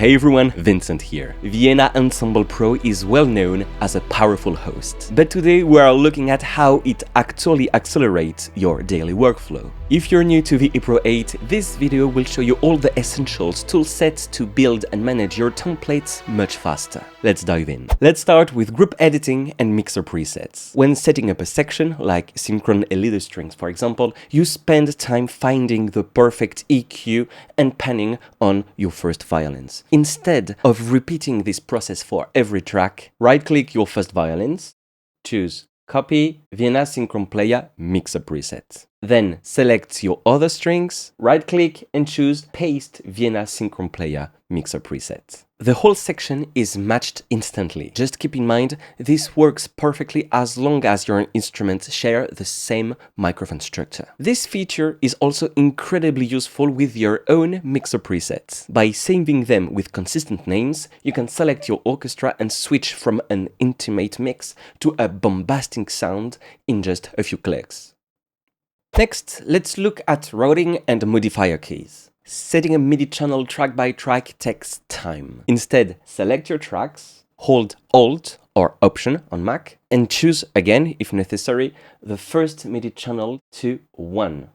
Hey everyone, Vincent here. Vienna Ensemble Pro is well known as a powerful host, but today we are looking at how it actually accelerates your daily workflow. If you're new to VE Pro 8, this video will show you all the essentials tool sets to build and manage your templates much faster. Let's dive in. Let's start with group editing and mixer presets. When setting up a section, like synchron and leader strings for example, you spend time finding the perfect EQ and panning on your first violins. Instead of repeating this process for every track, right-click your first violins, choose Copy Vienna Synchron Player Mixer Preset. Then select your other strings, right-click and choose Paste Vienna Synchron Player Mixer Preset. The whole section is matched instantly. Just keep in mind, this works perfectly as long as your instruments share the same microphone structure. This feature is also incredibly useful with your own mixer presets. By saving them with consistent names, you can select your orchestra and switch from an intimate mix to a bombastic sound in just a few clicks. Next, let's look at routing and modifier keys. Setting a MIDI channel track by track takes time. Instead, select your tracks, hold Alt or Option on Mac, and choose again, if necessary, the first MIDI channel to 1.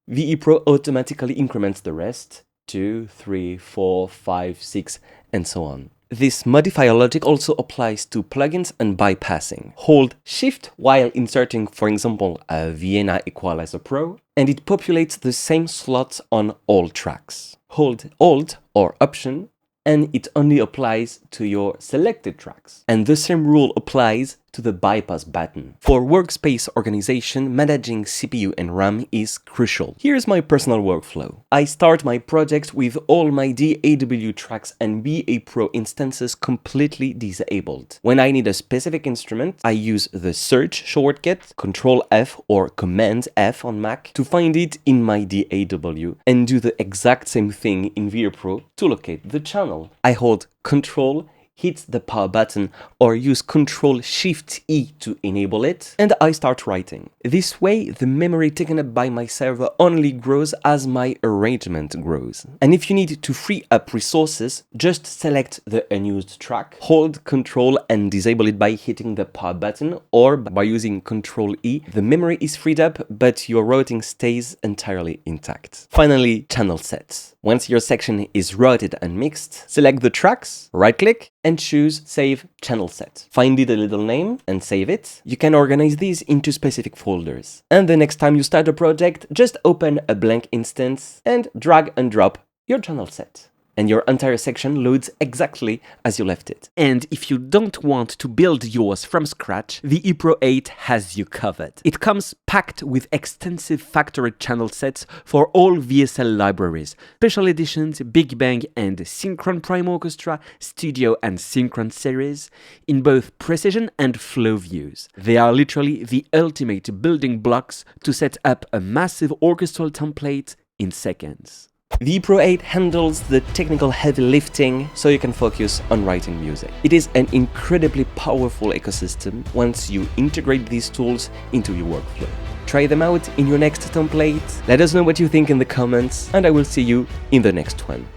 VE Pro automatically increments the rest, 2, 3, 4, 5, 6, and so on. This modifier logic also applies to plugins and bypassing. Hold Shift while inserting, for example, a Vienna Equalizer Pro, and it populates the same slots on all tracks. Hold Alt or Option, and it only applies to your selected tracks. And the same rule applies to the bypass button. For workspace organization, managing CPU and RAM is crucial. Here's my personal workflow. I start my project with all my DAW tracks and VE Pro instances completely disabled. When I need a specific instrument, I use the search shortcut, Ctrl F or Command F on Mac to find it in my DAW and do the exact same thing in VE Pro to locate the channel. I hold Ctrl, hit the power button or use Ctrl-Shift-E to enable it, and I start writing. This way, the memory taken up by my server only grows as my arrangement grows. And if you need to free up resources, just select the unused track, hold Ctrl and disable it by hitting the power button or by using Ctrl-E. The memory is freed up, but your routing stays entirely intact. Finally, channel sets. Once your section is routed and mixed, select the tracks, right-click, and choose Save Channel Set. Find it a little name and save it. You can organize these into specific folders. And the next time you start a project, just open a blank instance and drag and drop your channel set. And your entire section loads exactly as you left it. And if you don't want to build yours from scratch, VE Pro 8 has you covered. It comes packed with extensive factory channel sets for all VSL libraries, special editions, Big Bang and Synchron Prime Orchestra, Studio and Synchron series, in both precision and flow views. They are literally the ultimate building blocks to set up a massive orchestral template in seconds. VE Pro 8 handles the technical heavy lifting so you can focus on writing music. It is an incredibly powerful ecosystem once you integrate these tools into your workflow. Try them out in your next template, let us know what you think in the comments, and I will see you in the next one.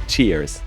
Cheers!